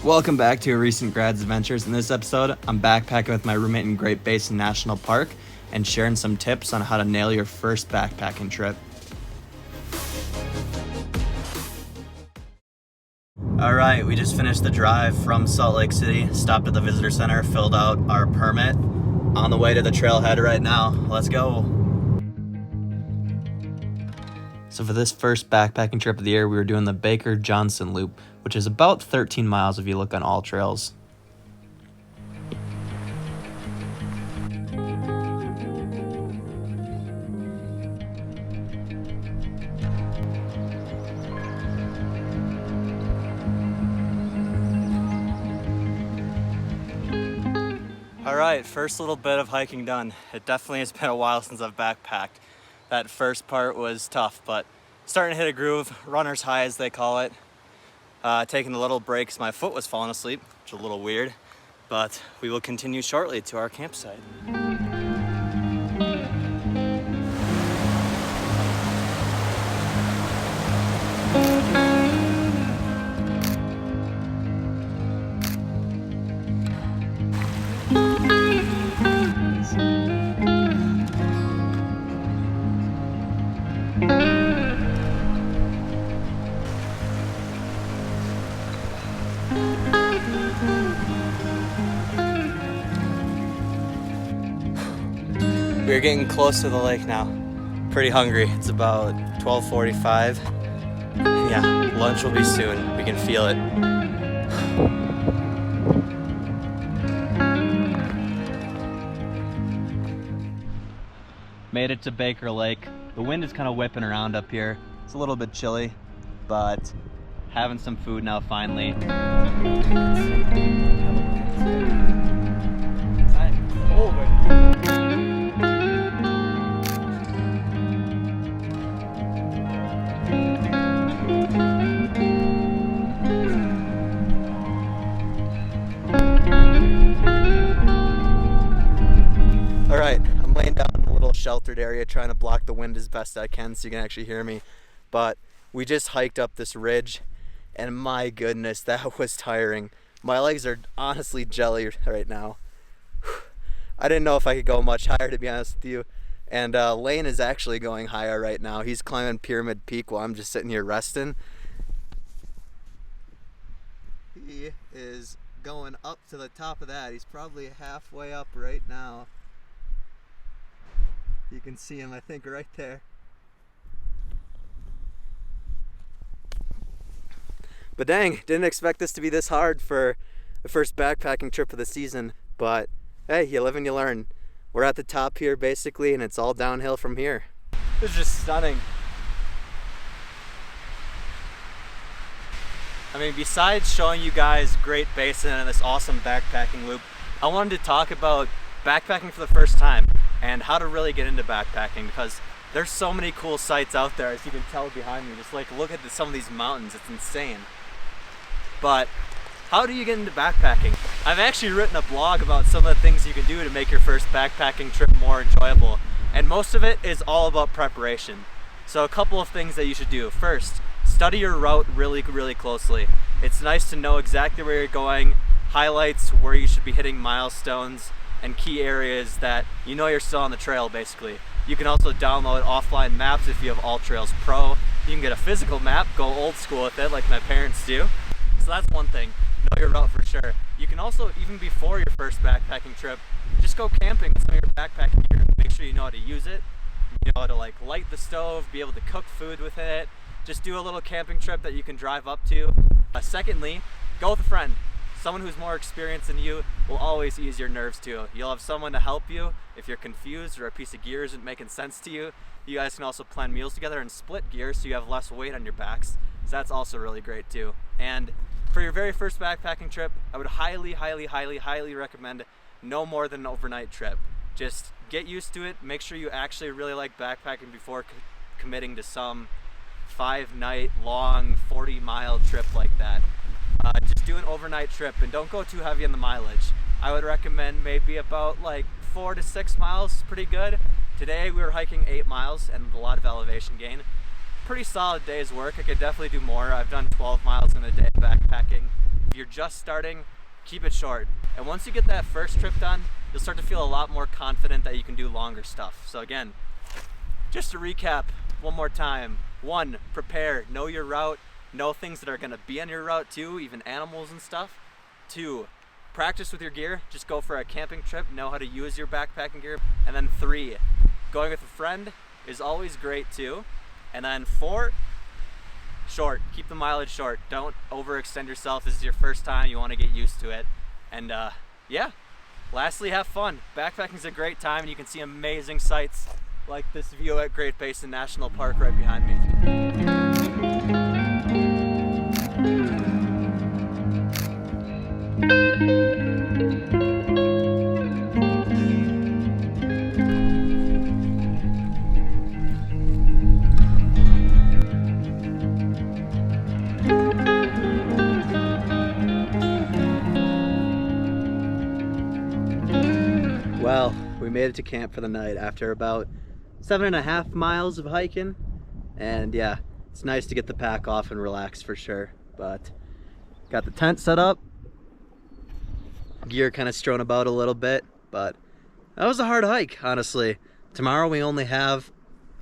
Welcome back to Recent Grads Adventures. In this episode, I'm backpacking with my roommate in Great Basin National Park and sharing some tips on how to nail your first backpacking trip. Alright, we just finished the drive from Salt Lake City, stopped at the visitor center, filled out our permit. On the way to the trailhead right now. Let's go. So for this first backpacking trip of the year, we were doing the Baker-Johnson Loop, which is about 13 miles if you look on all trails. Alright, first little bit of hiking done. It definitely has been a while since I've backpacked. That first part was tough, but starting to hit a groove, runner's high as they call it. Taking a little break because my foot was falling asleep, which is a little weird, but we will continue shortly to our campsite. We're getting close to the lake now. Pretty hungry. It's about 12:45. Yeah, lunch will be soon. We can feel it. Made it to Baker Lake. The wind is kind of whipping around up here. It's a little bit chilly, but having some food now finally. Alright, I'm laying down in a little sheltered area trying to block the wind as best I can so you can actually hear me. But we just hiked up this ridge and my goodness, that was tiring. My legs are honestly jelly right now. I didn't know if I could go much higher, to be honest with you. And Lane is actually going higher right now. He's climbing Pyramid Peak while I'm just sitting here resting. He is going up to the top of that. He's probably halfway up right now. You can see him, I think, right there. But dang, didn't expect this to be this hard for the first backpacking trip of the season. But hey, you live and you learn. We're at the top here basically, and it's all downhill from here. This is just stunning. I mean, besides showing you guys Great Basin and this awesome backpacking loop, I wanted to talk about backpacking for the first time and how to really get into backpacking, because there's so many cool sights out there, as you can tell behind me. Just like look at some of these mountains, it's insane. But how do you get into backpacking? I've actually written a blog about some of the things you can do to make your first backpacking trip more enjoyable, and most of it is all about preparation. So a couple of things that you should do. First, study your route really closely. It's nice to know exactly where you're going, highlights where you should be hitting milestones, and key areas that you know you're still on the trail basically. You can also download offline maps if you have All Trails Pro. You can get a physical map, go old school with it like my parents do. So that's one thing, know your route for sure. You can also, even before your first backpacking trip, just go camping with some of your backpacking gear. Make sure you know how to use it, you know how to like light the stove, be able to cook food with it. Just do a little camping trip that you can drive up to. Secondly, go with a friend. Someone who's more experienced than you will always ease your nerves too. You'll have someone to help you if you're confused or a piece of gear isn't making sense to you. You guys can also plan meals together and split gear so you have less weight on your backs. So that's also really great too. And for your very first backpacking trip, I would highly recommend no more than an overnight trip. Just get used to it. Make sure you actually really like backpacking before committing to some 5-night long 40-mile trip like that. Just do an overnight trip and don't go too heavy on the mileage. I would recommend maybe about like 4 to 6 miles, pretty good. Today we were hiking 8 miles and a lot of elevation gain. Pretty solid day's work. I could definitely do more. I've done 12 miles in a day backpacking. If you're just starting, keep it short. And once you get that first trip done, you'll start to feel a lot more confident that you can do longer stuff. So again, just to recap one more time. 1, prepare, know your route, know things that are gonna be on your route too, even animals and stuff. 2, practice with your gear, just go for a camping trip, know how to use your backpacking gear. And then 3, going with a friend is always great too. And then 4, short, keep the mileage short. Don't overextend yourself. This is your first time, you wanna get used to it. And yeah, lastly, have fun. Backpacking is a great time and you can see amazing sights like this view at Great Basin National Park right behind me. Well, we made it to camp for the night after about 7.5 miles of hiking, and yeah, it's nice to get the pack off and relax for sure. But got the tent set up, gear kind of strewn about a little bit, but that was a hard hike, honestly. Tomorrow we only have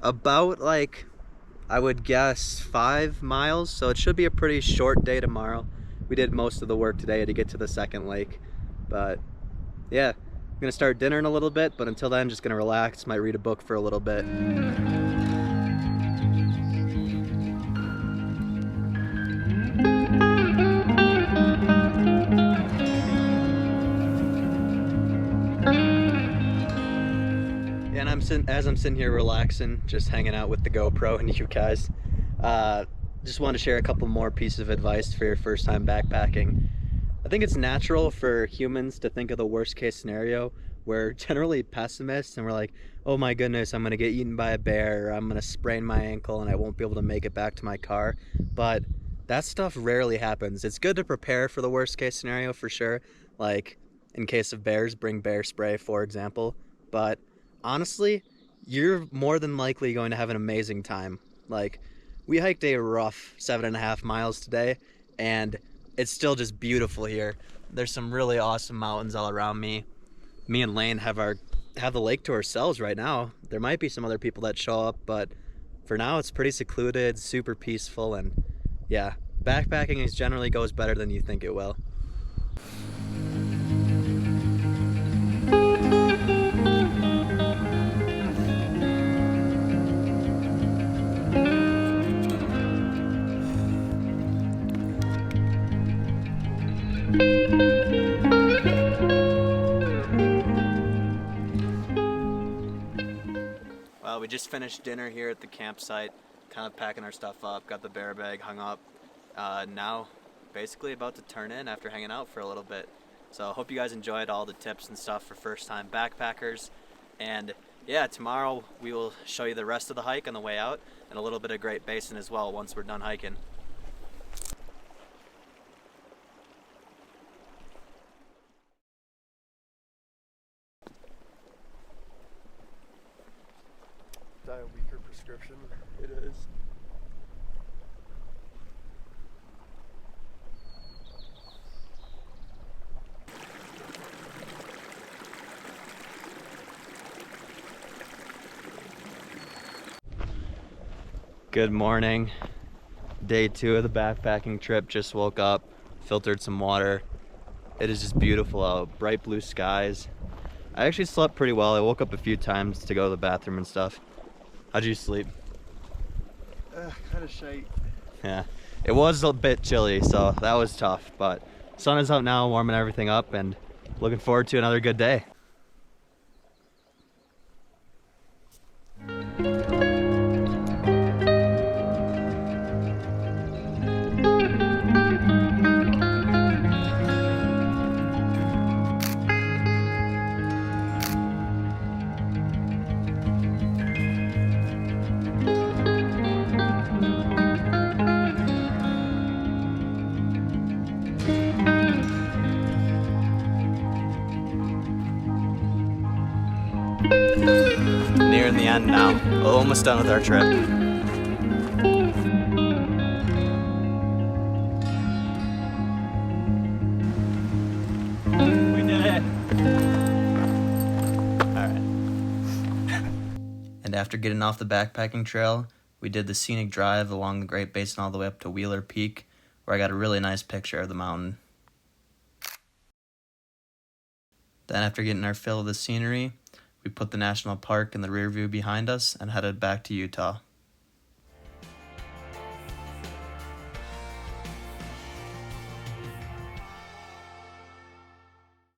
about, like, I would guess 5 miles, so it should be a pretty short day tomorrow. We did most of the work today to get to the second lake, but yeah, I'm gonna start dinner in a little bit, but until then, just gonna relax, might read a book for a little bit. And as I'm sitting here relaxing, just hanging out with the GoPro and you guys, just want to share a couple more pieces of advice for your first time backpacking. I think it's natural for humans to think of the worst case scenario. We're generally pessimists and we're like, oh my goodness, I'm gonna get eaten by a bear, or I'm gonna sprain my ankle and I won't be able to make it back to my car. But that stuff rarely happens. It's good to prepare for the worst case scenario for sure. Like in case of bears, bring bear spray, for example. But honestly, you're more than likely going to have an amazing time. Like, we hiked a rough 7.5 miles today, and it's still just beautiful here. There's some really awesome mountains all around me. Me and Lane have the lake to ourselves right now. There might be some other people that show up, but for now it's pretty secluded, super peaceful, and yeah, backpacking generally goes better than you think it will. Well, we just finished dinner here at the campsite, kind of packing our stuff up, got the bear bag hung up. Now, basically about to turn in after hanging out for a little bit. So I hope you guys enjoyed all the tips and stuff for first-time backpackers. And yeah, tomorrow we will show you the rest of the hike on the way out, and a little bit of Great Basin as well once we're done hiking. A weaker prescription. It is. Good morning. Day 2 of the backpacking trip. Just woke up, filtered some water. It is just beautiful out, bright blue skies. I actually slept pretty well. I woke up a few times to go to the bathroom and stuff. How'd you sleep? Kind of shite. Yeah, it was a bit chilly, so that was tough, but sun is out now, warming everything up, and looking forward to another good day. Nearing the end now, almost done with our trip. And after getting off the backpacking trail, we did the scenic drive along the Great Basin all the way up to Wheeler Peak, where I got a really nice picture of the mountain. Then after getting our fill of the scenery, we put the national park in the rear view behind us and headed back to Utah.